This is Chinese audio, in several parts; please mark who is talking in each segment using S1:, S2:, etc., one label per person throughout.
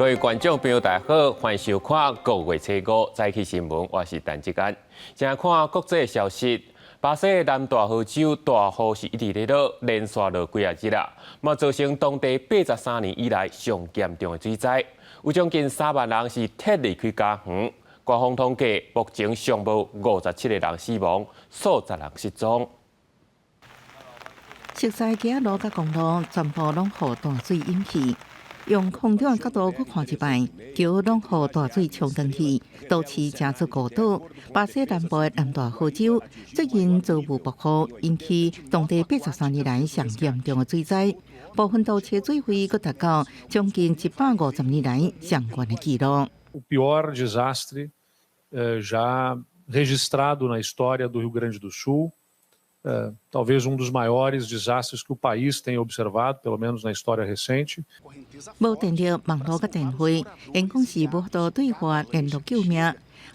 S1: 各位观众朋友，大家好，欢迎收看5月初5早起新闻，我是陈志坚。先来看国际消息，巴西的南大河州大雨是一直在落，连续落几日啦，造成当地83年以来上严重的水灾，有将近3万人是撤离开家园。官方统计，目前尚无57个人死亡，数十人失踪。
S2: 熟悉街路甲公路全部拢予大水淹去。用空中角度去看一摆，桥拢予大水冲断去，都市加速孤岛。巴西南部的南大河州最近遭遇暴雨，引起当地83年来上严重的水灾，部分都市水位佫达到将近150年来上悬的纪录。
S3: O pior desastre já registrado na história do Rio Grande do Sul. Talvez dos maiores desastres que o país tenha observado, pelo menos na história recente.
S2: 无电力、网络甲电话，因讲是无多对话联络救命。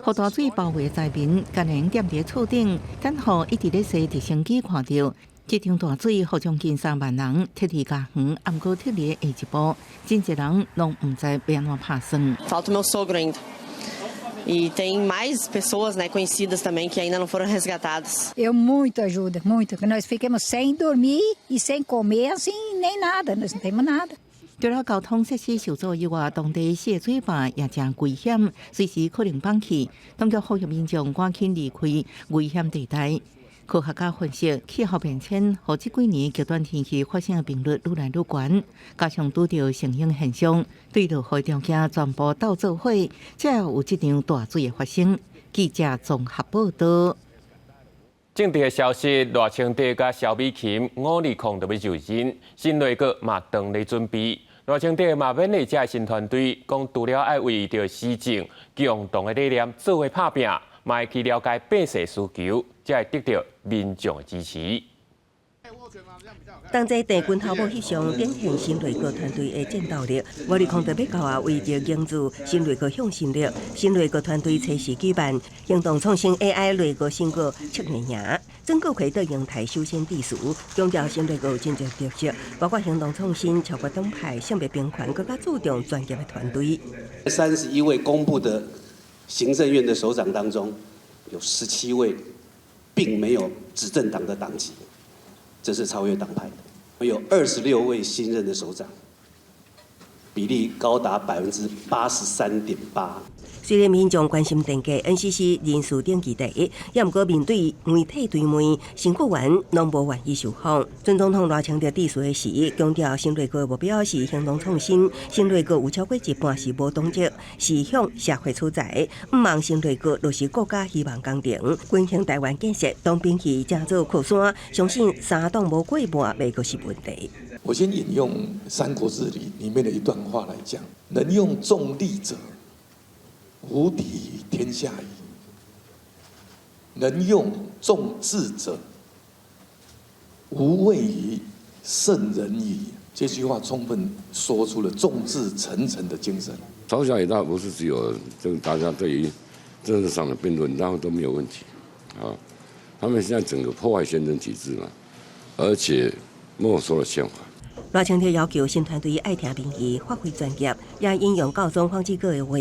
S2: 雨大水包围灾民，今年踮伫厝顶，等候一直咧洗直升机看到。这场大水，互将近3万人撤离家园，暗过撤离的下一步，真侪人拢唔知要安怎拍算。
S4: Falta o meu sogro ainda. E tem mais pessoas, né, conhecidas também que ainda não foram resgatadas.
S5: Muito ajuda, muito. Nós ficamos sem dormir e sem comer, assim, nem nada, nós não temos nada.
S2: 除了交通设施受阻以外，当地泄水坝也真危险，随时可能放弃。当局呼吁民众赶紧离开危险地带。科学家分析，气候变迁和这几年极端天气发生的频率愈来愈悬，加上拄到成因现象，对落雨条件全部斗做伙，才有这场大水的发生。记者综合报道。
S1: 政治的消息，赖清德甲萧美琴520就要就任，新内阁嘛当咧准备。赖清德嘛勉励这新团队，讲除了爱为着施政、共同的理念做伙打拼。嘛会去了解百姓需求，才会得到民众的支持。
S6: 当在地军头部翕相展现新内阁团队的战斗力，我哋康特要到啊，为着营造新内阁向心力，新内阁团队测试举办行动创新 AI 内阁新阁7年赢，整个会到阳台首先地数，强调新内阁有真侪特色，包括行动创新、超过党派、性别平权，更加注重专业的团队。
S7: 31位公布的行政院的首长当中，有17位并没有执政党的党籍，这是超越党派的。有26位新任的首长，比例高达83.8%。
S6: 虽然民众关心电价 ，NCC 人事登记第，也毋过面对媒体追问，新阁员拢无愿意受访。准总统赖清德致辞时，强调新内阁目标是行动创新，新内阁有超过一半是无党籍，是向社会出在，毋望新内阁落实国家希望工程，滚向台湾建设，当兵器正做靠山，相信三党无过半未阁是问题。
S8: 我先引用《三国志》里面的一段话来讲：能用重利者，无敌天下矣；能用重智者，无畏于圣人矣。这句话充分说出了众志成城的精神。
S9: 朝小野大不是只有这个大家对于政治上的辩论，然后都没有问题啊。他们现在整个破坏宪政体制嘛，而且没收了宪法。
S6: 赖清德要求新团队爱听民意，发挥专业，也引用教宗方济各的话：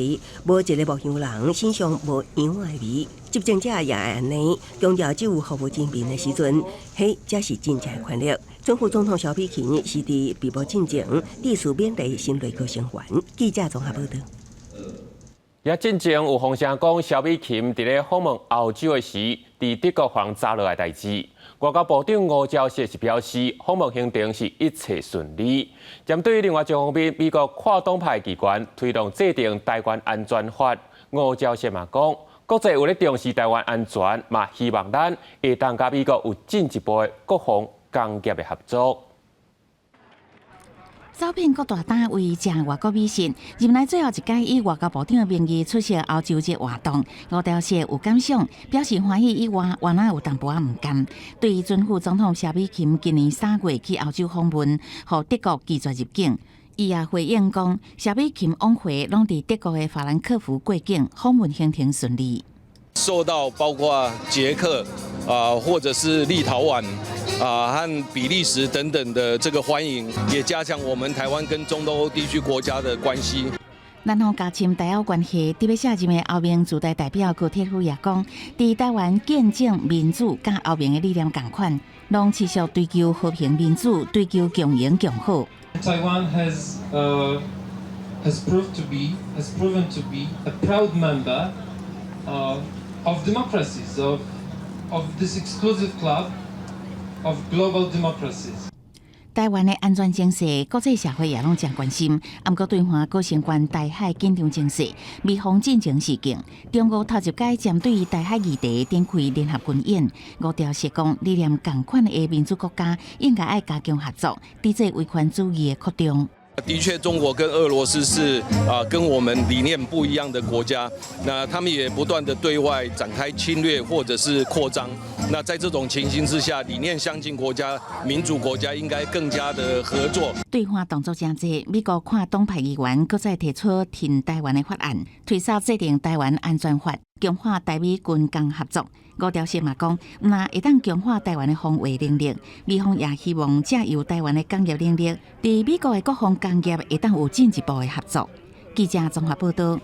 S6: 无一个牧羊人身上无羊的味。执政者也会安尼，强调只有服务人民的时阵，迄才是真正的权力。准副总统萧美琴是伫被捕进前，致辞勉励新内阁成员。记者综合报道。
S1: 也进前有风声讲，萧美琴伫咧访问欧洲的时，伫德国防炸落来代志。外交部长吴钊燮是表示，访问行程是一切顺利。针对另外一方面，美国跨党派机关推动制定《台湾安全法》，吴钊燮嘛讲，国际为了重视台湾安全，嘛希望咱会当甲美国有进一步的国防工业的合作。
S10: 招聘各大单位正外国美食，任内最后一届以外交部长的名义出席欧洲节活动，吴钊燮有感想，表示欢喜以外，原来有淡薄仔唔甘。对于准副总统萧美琴今年3月去欧洲访问，互德国拒绝入境，伊也回应讲，萧美琴往回拢伫德国的法兰克福过境，访问行程顺利。
S11: 受到包括捷克或者是立陶宛和比利时等等的这个欢迎，也加强我们台湾跟中东欧地区国家的关系。
S10: 咱方加深台澳关系，特别下任的后面驻台代表郭铁虎也讲，伫台湾见证民主甲后面的力量同款，拢持续追求和平民主，追求共赢共好。
S12: Taiwan has proven to be a proud member of democracies of this exclusive club of global democracies.
S10: 台湾的安全情势，国际社会也拢真关心。不过，对华各相关台海紧张情势，美方进程事件，中国头一届针对台海议题展开联合军演，五条是讲，理念同款的民主国家应该要加强合作，抵制威权主义的扩张。
S11: 的确，中国跟俄罗斯是跟我们理念不一样的国家，那他们也不断的对外展开侵略或者是扩张。那在这种情形之下，理念相近国家、民主国家应该更加的合作。
S10: 对华动作真济，美国看党派议员搁再提出挺台湾的法案，推销制定台湾安全法，强化台美军工合作。五条线嘛讲，那一旦强化台湾的防卫能力，美方也希望借由台湾的工业能力，伫美国的国防工业会当有进一步的合作。记者综合报道。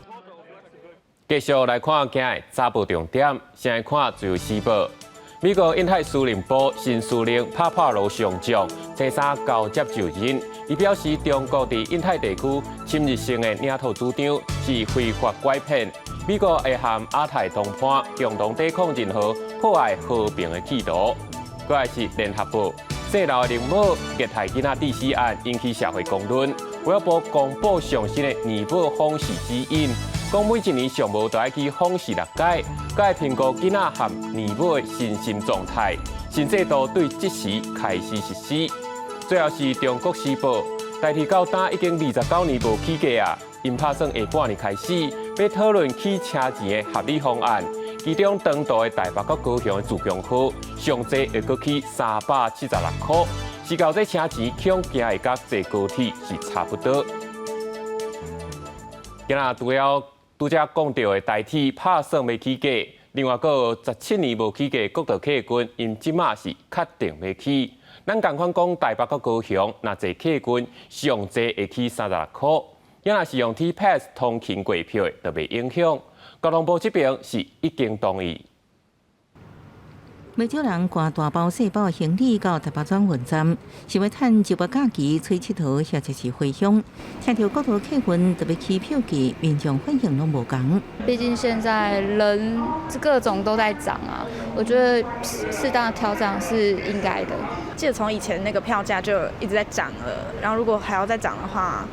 S1: 继续来看今日早报重点，先来看自由时报。美国印太司令部新司令帕帕罗上将星三交接就任，伊表示中国伫印太地区侵入性的领土主张是非法拐骗。美国会和亚太同伴共同抵抗任何破坏和平的企图。再来是联合报，细老的林某虐待囡仔致死案引起社会公论。卫生部公布上新的年保访视指引，讲每一年上无就要去访视6届，该评估囡仔和年保的身心状态。新制度对即时开始实施。最后是中国时报，台铁到单已经29年无起价啊。因打算下半年开始，要讨论起车钱的合理方案。其中长途的台北到高雄的自强号，上济会搁起376块，是到这车钱恐惊会甲坐高铁是差不多。今仔拄则讲到的台铁打算要起价，另外阁有17年无起价，国道客运因即马是确定要起。咱同款讲台北到高雄，若坐客运上济会起36块。要若是用 T-Pass 通勤月票的，就袂影响。交通部这边是已经同意。
S2: 不少人挂大包小包行李到台北转运站，是要趁节假期吹佚佗，或者是回乡。听到国道客运特别起票价，民众反应拢无同。
S13: 毕竟现在人各种都在涨啊，我觉得适当的调整是应该的。
S14: 记得从以前那个票价就一直在涨了，然后如果还要再涨的话。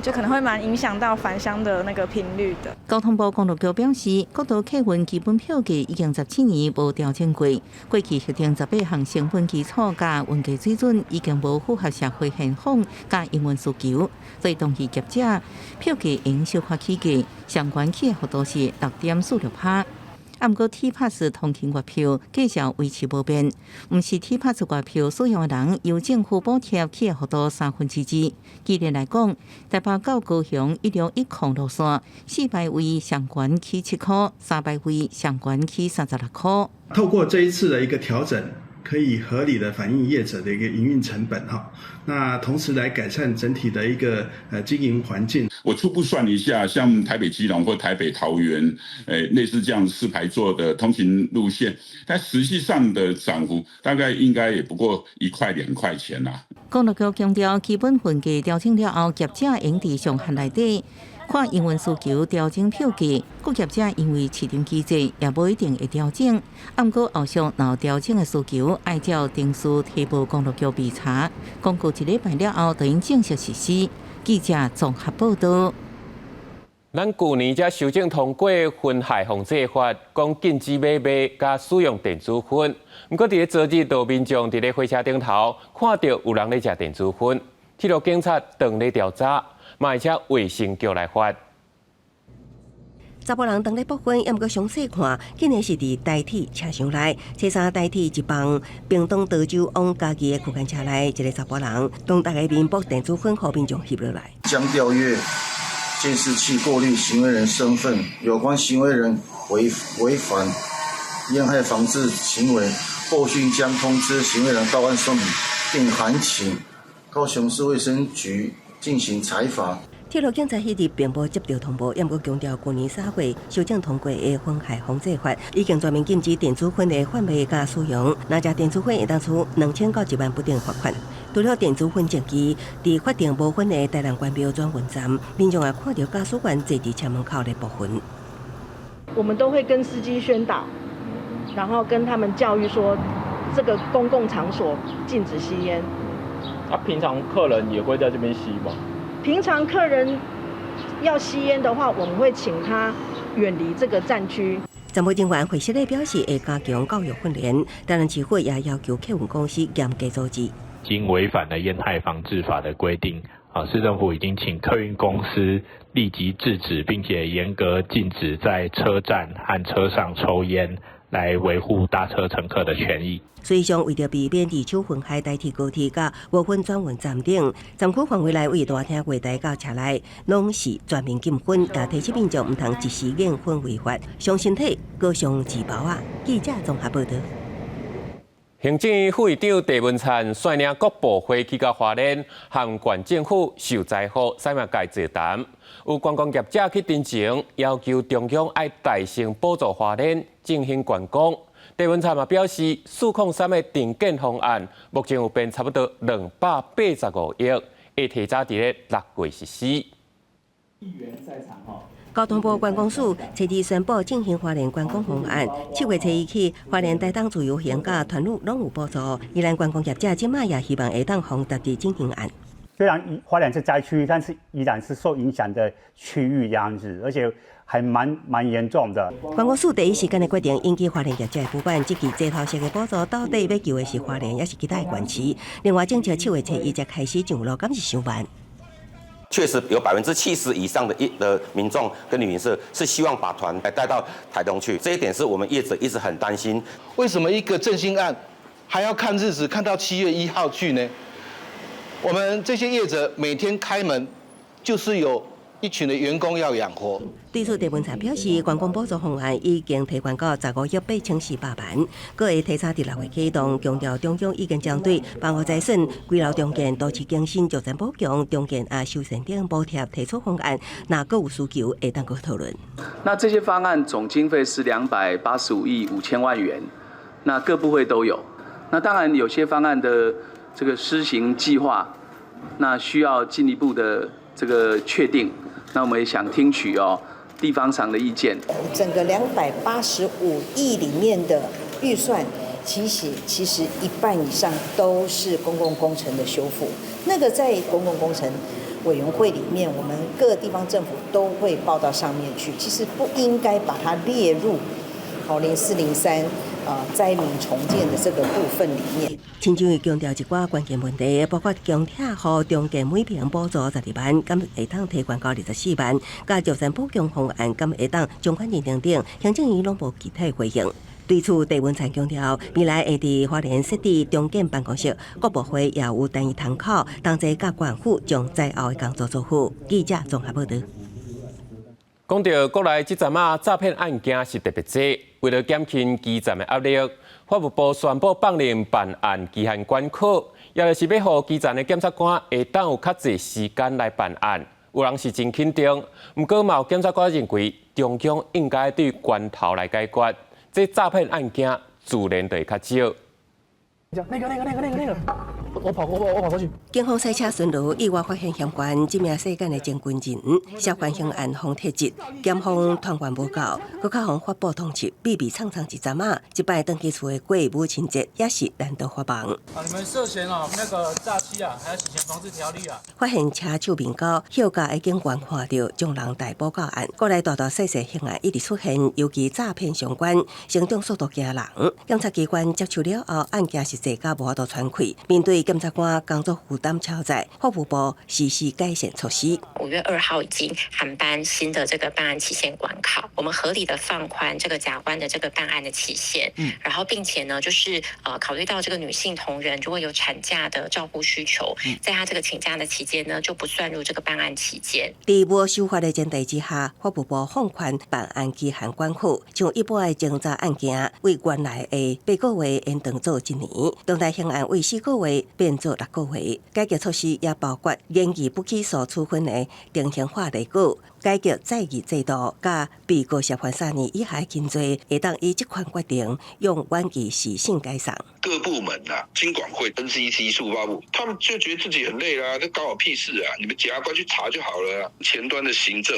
S14: 就可能会蛮影响到返乡的那个频率的。
S2: 交通部公路局表示，国道客运基本票价已经17年无调整过，过去核定18项成本基础甲运价水准已经无符合社会现况甲营运需求，所以同期业者票价应小可起价，相关起的幅度是6.46%。不过 T-Pass 通勤月票继续维持不变，毋是 T-Pass 月票使用的人由政府补贴起的幅度2/3。举例来讲，台北到高雄161路线，400位上悬起7块，300位上悬起36块。
S15: 透过这一次的一个调整，可以合理的反映业者的一个营运成本哈，那同时来改善整体的一个经营环境。
S16: 我初步算一下，像台北基隆或台北桃园，类似这样4排座的通勤路线，但实际上的涨幅大概应该也不过1块2块钱啦。
S2: 公路局强调，基本运价调整了后，业者应伫上限内底。看营运需求调整票价，各业者因为市场机制也无一定会调整。不过后续若有调整的需求，爱照定数提报公路局备查，公告1礼拜了后，就应正式实施。记者综合报道。
S1: 咱去年才修正通过烟害防治法，讲禁止买卖加使用电子烟。不过，伫咧昨日，有民众伫咧火车顶头看到有人咧食电子烟，铁路警察当咧调查。嘛，而且卫生局来发。
S6: 查甫人当咧剥烟，也毋过详细看，竟然是伫台铁车厢内，车衫台铁一帮屏东德州往家己的区间车内，一个查甫人当大家面剥电子烟，互民众翕落来。
S17: 将调阅监视器过滤行为人身份，有关行为人违反烟害防治行为，后续将通知行为人到案说明，并函请高雄市卫生局进行采罚。
S6: 铁路警察迄日并无接到通报，也毋过强调去年3月修正通过的风害防治法已经全面禁止电子烟的贩卖甲使用，哪只电子烟会当处2000到1万不等罚款。除了电子烟证机，伫法定无分的台南关庙转运站，民众也看到驾驶员坐伫车门口的部分。
S18: 我们都会跟司机宣导，然后跟他们教育说，这个公共场所禁止吸烟。
S19: 平常客人也会在这边吸吗？
S18: 平常客人要吸烟的话，我们会请他远离这个站区。
S6: 站务人员会室内表示会加强教育训练，当然，市府也要求客运公司严格阻止。
S20: 经违反了烟害防治法的规定，市政府已经请客运公司立即制止，并且严格禁止在车站和车上抽烟，来维护搭车乘客的权益。
S6: 所以上为着避免二手烟害代替高铁甲无分转运站顶，站区范围内为大厅柜台到车内，拢是全面禁烟，也提醒民众唔通一时烟熏违法，伤身体，高伤自保啊！记者综合报道。
S1: 行政院副院长郑文灿率领各部会去到花莲，和县政府受灾户产业界座谈，有观光业者去陈情，要求中央要大力补助花莲进行观光。郑文灿嘛表示，403的定建方案目前有编差不多285亿，会提早伫6月实施。
S21: 议员在场哈。
S6: 交通部观光署初二宣布进行花莲观光方案，7月初一起，花莲台东自由行甲团路拢有补助。宜兰观光业者今麦也希望会当宏达的进行案。
S21: 虽然花莲是灾区，但是依然是受影响的区域这样子，而且还蛮严重的。
S6: 观光署第一时间的决定引起花莲业者的不满，这期这头式的补助到底要求的是花莲，也是其他的县市。另外，政策7月初一才开始上路，敢是伤慢？
S22: 确实有70%以上的民众跟旅行社是希望把团带到台东去，这一点是我们业者一直很担心。
S23: 为什么一个振兴案还要看日子，看到7月1号去呢？我们这些业者每天开门，就是有一群的员工要养活。
S6: 对此，郑文灿表示，观光补助方案已经提悬到15亿8400万，各会提早伫6月启动。强调中央已经针对房屋财损、规楼重建、都市更新、造成补强、重建啊修缮等补贴提出方案，若各有需求，会当过讨论。
S24: 那这些方案总经费是285亿5千万元，那各部会都有。那当然有些方案的这个施行计划，那需要进一步的这个确定。那我们也想听取地方上的意见。
S25: 整个285亿里面的预算，其实一半以上都是公共工程的修复。那个在公共工程委员会里面，我们各个地方政府都会报到上面去。其实不应该把它列入0403灾民重建的这个部分里面。
S6: 亲像会强调一寡关键问题，包括公铁和重建每平补助12万，敢会当提悬到24万，甲造成补强方案，敢会当将款认定等，行政院拢无具体回应。对此，郑文灿强调，未来会伫花莲设置中建办公室，各部会也有单一窗口，同齐甲县府将在后的工作做好。记者综合报道。
S1: 讲到国内这阵诈骗案件是特别多，为了减轻基层的压力，法务部宣布放任办案期限关口，也就是要让基层的检察官会当有较侪时间来办案。有人是真肯定，不过嘛有检察官认为，中央应该对源头来解决，这诈骗案件自然就会较少。
S21: 那个，我跑过去。
S6: 警方赛车巡逻，意外发现嫌犯这名世间的真军人，涉嫌凶案方特质，检方团员无够，搁较方发布通缉，秘密藏一阵啊！一摆登记厝的过母亲节也是难得发放。
S21: 你们涉嫌那个诈欺啊，还有洗钱防治条例啊。
S6: 发现车手面高，休假的警官看到，将人逮捕到案。国内大小小凶案一直出现，尤其诈骗相关，成长速度惊人。检察机关接触了后，案件是甲无法度传开。面对检察官工作负担超载，法务部实施改善措施。
S26: 5月2号已经函颁新的这个办案期限关考，我们合理的放宽这个甲官的这个办案的期限，然后并且呢，就是考虑到这个女性同仁如果有产假的照顾需求，在她这个请假的期间呢，就不算入这个办案期间。
S6: 在无修法的前提之下，法务部放宽办案期限关口，将一般的侦查案件为原来的8个月延长做1年。重大凶案为4个月变做6个月。改革措施也包括延期不起诉处分的定型化例句、改革再议制度，甲被告涉犯3年以下的轻罪，会当以这款决定用缓期时限改善。
S3: 各部门啊，金管会、NCC、数发部，他们就觉得自己很累啦，这关我屁事啊！你们检察官去查就好了啊。前端的行政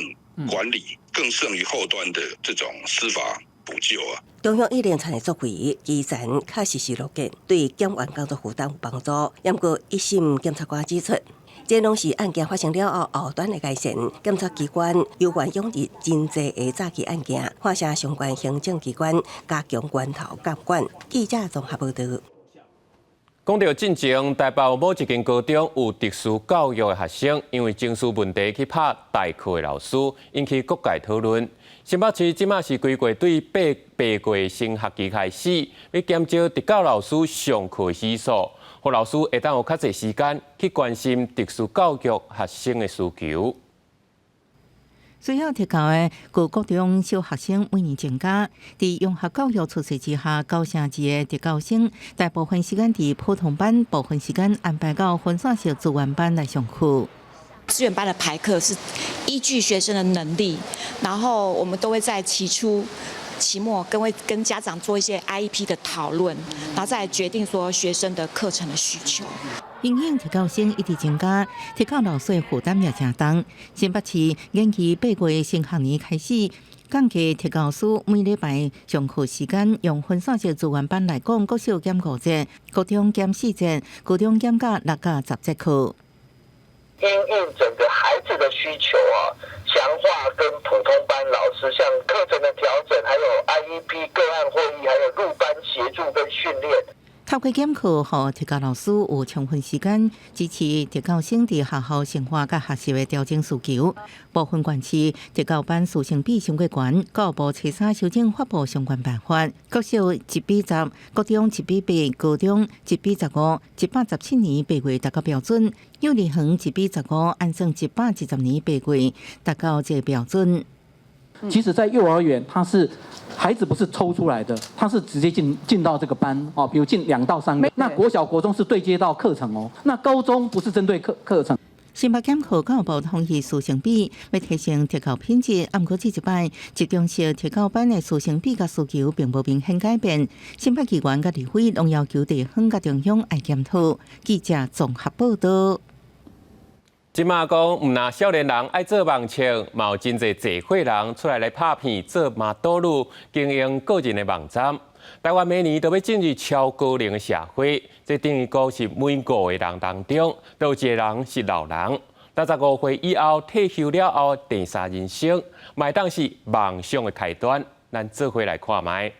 S3: 管理更胜于后端的这种司法补救啊。
S6: 中央一连串的作为，基层确实是落见，对检员工作负担有帮助。不过，一审检察官指出，这拢是案件发生了后端的改善，检察机关有关拥立真济的早期案件，发射相关行政机关加强源头监管。记者综合报道。
S1: 讲到进前，台北某一间高中有特殊教育的学生，因为情绪问题去拍代课的老师，引起各界讨论。新北市即马是规划对八月新学期开始，要减少特教老师上课时数，互老师会当有较侪时间去关心特殊教育学生的需求。
S2: 需要特教的各国中小学生每年增加，在融合教育措施之下，9成2的特教生大部分时间在普通班，部分时间安排到分散式资源班来上课。
S4: 资源班的排课是依据学生的能力，然后我们都会在期末跟家长做一些 IEP 的讨论，然后再决定说学生的课程的需求。
S2: 因应特教生一直增加，特教老师的负担也正重。新北市延期8月新学年开始，降低特教师每礼拜上课时间，用分散式资源班来讲，国小减5节，高中减4节，高中减到6到10节课。
S5: 因应整个孩子的需求强化跟普通班老师像课程的调整，还有 IEP 个案会议，还有入班协助跟训练。
S2: 透过减课，让特教老师有充分时间支持特教生在学校生活甲学习的调整需求。部分县市特教班师生比相对悬，教育部初三修正发布相关办法，国小1比10，高中1比8，高中1比15，117年8月达到标准；幼儿园1比15，按算110年8月达到这个标准。
S7: 其实，在幼儿园，它是孩子不是抽出来的，他是直接进到这个班哦，比如进2到3个。那国小、国中是对接到课程哦，那高中不是针对课程。
S2: 新北检课教育部同意师生比，要提升特教品质。不过这一摆，集中式特教班的师生比甲需求并无明显改变。新北机关甲立委拢要求地方甲中央爱检讨。记者综合报道。
S1: 即马讲，毋但少年人爱做网青，嘛有真侪社会人出来拍片做马多路，经营个人的网站。台湾每年都要进入超高龄的社会，这等于讲是每5个人当中都有一个人是老人。65岁以后退休了后，第3人生，嘛当是梦想的开端。咱做伙来看卖。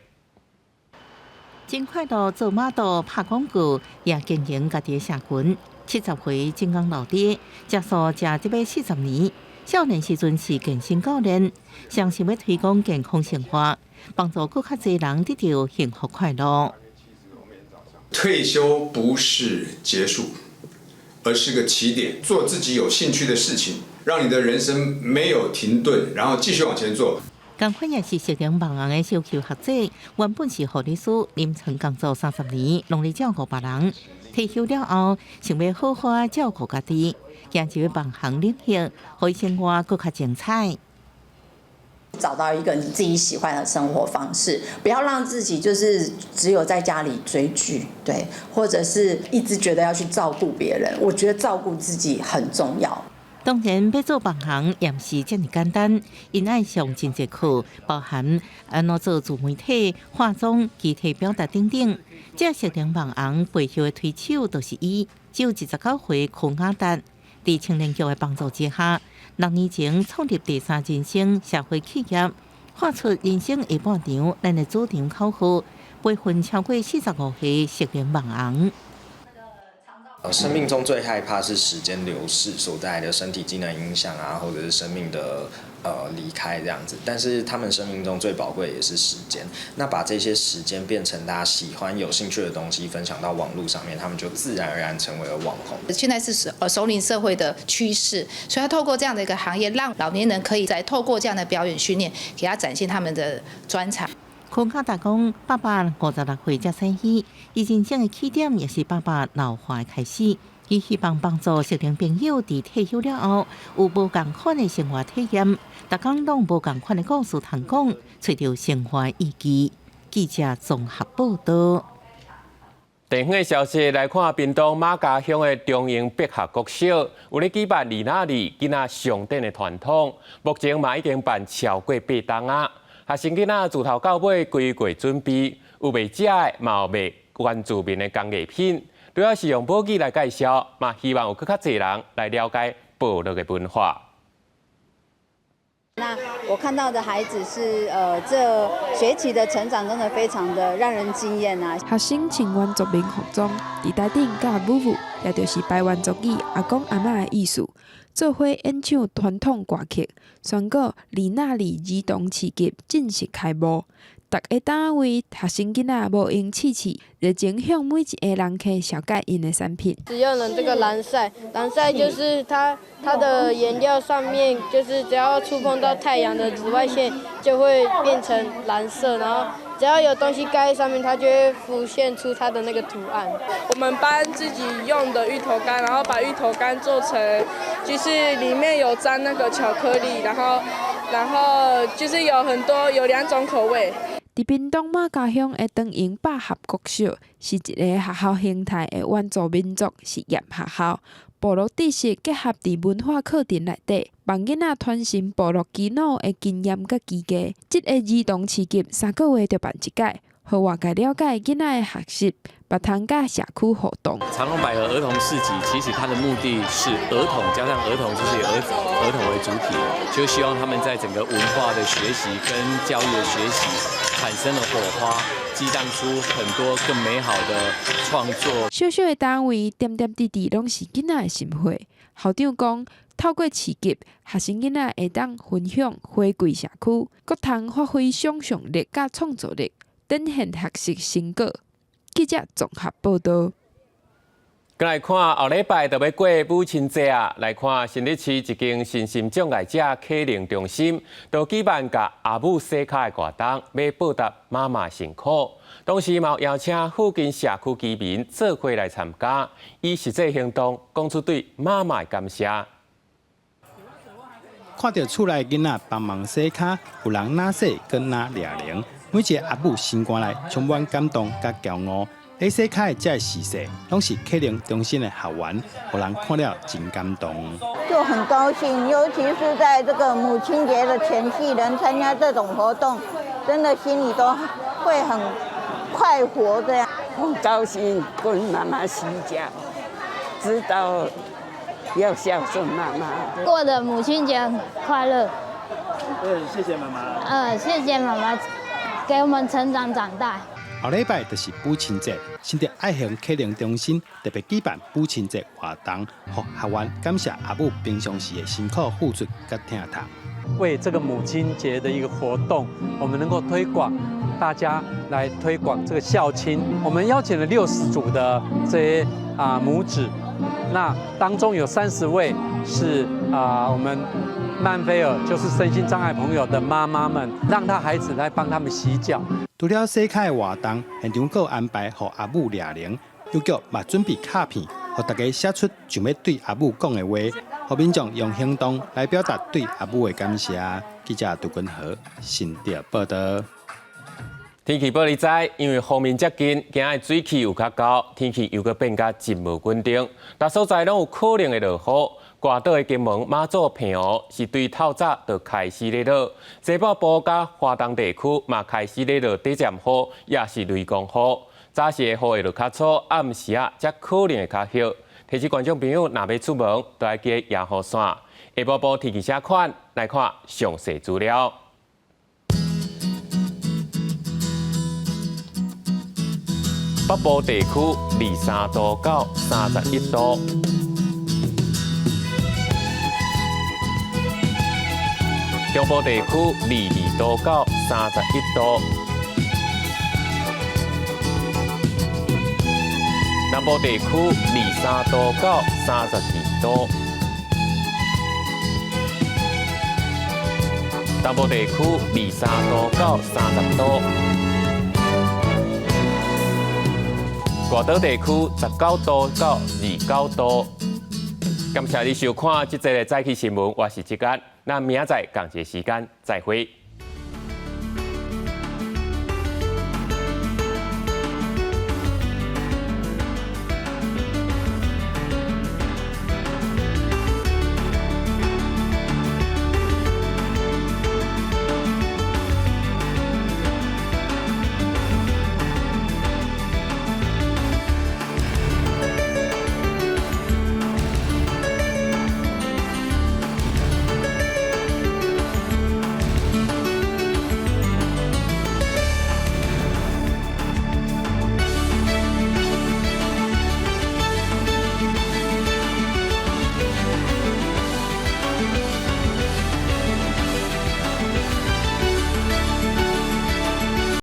S2: 真快乐做马道拍广告，也经营家己的社群。70岁金刚老爹，食素食140年。少年时阵是健身教练，相信要推广健康生活，帮助更较侪人得到幸福快乐。
S8: 退休不是结束，而是个起点。做自己有兴趣的事情，让你的人生没有停顿，然后继续往前做。
S2: 同款也是适龄网红的小球学者，原本是护理师，临床工作30年，努力照顾别人。退休了后，想要好好照顾家己，行一个网红领域，让生活更加精彩。
S9: 找到一个你自己喜欢的生活方式，不要让自己就是只有在家里追剧，对，或者是一直觉得要去照顾别人。我觉得照顾自己很重要。
S2: 当然，要做网红也不是这么简单，因爱上真侪课，包含安怎做自媒体、化妆、具体表达等等。这适龄网红背后的推手，就是伊，只有29岁柯雅达。在青年局的帮助之下，6年前创立第3人生社会企业，画出人生下半场，咱的主场口号，培训超过45岁适龄网红。
S27: 生命中最害怕是时间流逝所带来的身体机能影响啊，或者是生命的离开这样子。但是他们生命中最宝贵的也是时间。那把这些时间变成大家喜欢、有兴趣的东西，分享到网络上面，他们就自然而然成为了网红。
S28: 现在是熟龄社会的趋势，所以他透过这样的一个行业，让老年人可以再透过这样的表演训练，给他展现他们的专长。
S2: 柯卡达讲，856岁才生喜，伊人生的起点也是爸爸老化的开始。伊希望帮助熟龄朋友伫退休了后有无共款的生活体验，逐工拢无共款的故事通讲，找到生活意义。记者综合报道。
S1: 地方的消息来看，屏东马家乡的中英北学国小有咧举办李那里囡仔上顶的传统，目前嘛已经办超过8档啊。学生囡仔自头到尾规划准备，有卖食的，嘛有卖原住民的工艺品，主要是用母语来介绍，嘛希望有更较侪人来了解部落的文化。
S10: 那我看到的孩子是这学期的成长真的非常的让人惊艳啊！
S11: 学生穿原住民服装，伫台顶甲舞舞，也就是台湾族语阿公阿嬷的意思，做伙演唱传统歌曲，宣告李那里儿童市集正式开幕。大家当为学生囡仔无用试试，热情向每一个人客小介因的产品。
S12: 只用了这个蓝晒，蓝晒就是它的颜料上面就是只要触碰到太阳的紫外线，就会变成蓝色，然后只要有东西盖在上面，它就会浮现出它的那个图案。
S13: 我们班自己用的芋头干，然后把芋头干做成，就是里面有沾那个巧克力，然后就是有2种口味。
S11: 伫屏东马家乡的长营百合国小，是一个学校形态的原住民族实验学校，部落知识结合伫文化课程内底，帮囡仔传承部落耆老的经验甲基价。这个儿童市集3个月就办一届，互外界了解囡仔的学习，也通甲社区互动。
S14: 长隆百合儿童市集，其实它的目的是儿童加上儿童，就是以儿童为主体，就希望他们在整个文化的学习跟教育的学习产生了火花，激荡出很多更美好的创作。
S11: 小小的单位点点滴滴拢是囡仔的心血。校长讲，透过市集，学生囡仔会当分享回馈社区，各通发挥想象力甲创作力，展现学习成果。记者综合报道。
S1: 再来看后礼拜就要过母亲节啊！来看新北市一间身心障碍者客龄中心，就举办甲阿母洗脚的活动，要报答妈妈辛苦。同时嘛邀请附近社区居民做伙来参加，以实际行动讲出对妈妈的感谢。
S15: 看到厝内囡仔帮忙洗脚，有人拿洗跟拿抓铃，每一个阿母心肝内充满感动甲骄傲。在洗脚的这时势，拢是客龄中心的学员，让人看了真感动。
S16: 就很高兴，尤其是在这个母亲节的前夕，能参加这种活动，真的心里都会很快活。这样，
S17: 很高兴跟妈妈洗脚，知道要孝顺妈妈。
S29: 过的母亲节很快乐。
S15: 谢谢妈妈。
S29: 谢谢妈妈，给我们成长长大。
S15: 后礼拜就是母亲节，新竹爱乡客龄中心特别举办母亲节活动，让学员感谢阿母平常时的辛苦付出甲疼痛。
S30: 为这个母亲节的一个活动，我们能够推广，大家来推广这个孝亲。我们邀请了60组的这些母子，那当中有30位是我们曼菲尔，就是身心障碍朋友的妈妈们，让他孩子来帮他们洗脚。
S15: 除了洗脚的活动，现场还安排给阿母抓铃，又叫嘛准备卡片，让大家写出想要对阿母讲的话，让民众用行动来表达对阿母的感谢。记者杜君和新竹报道。
S1: 天气报你知，因为风面接近，今日水气有较高，天气又搁变甲真无稳定，大所在拢有可能会落雨。挂岛的金门、马祖平湖是对透早就开始咧落，西北部甲华东地区嘛开始咧落短暂雨，也是雷公雨。早时的雨会落较粗，暗时啊才可能会较歇。提醒观众朋友，若要出门，都要记野雨伞。下晡部天气写款来看详细资料。北部地区23度到31度。中部地区22度到31度，南部地区23度到32度，东部地区23度到30度。外岛地区19度到29度。感谢你收看这节的早起新闻，我是志刚，那明仔载同一时间再会。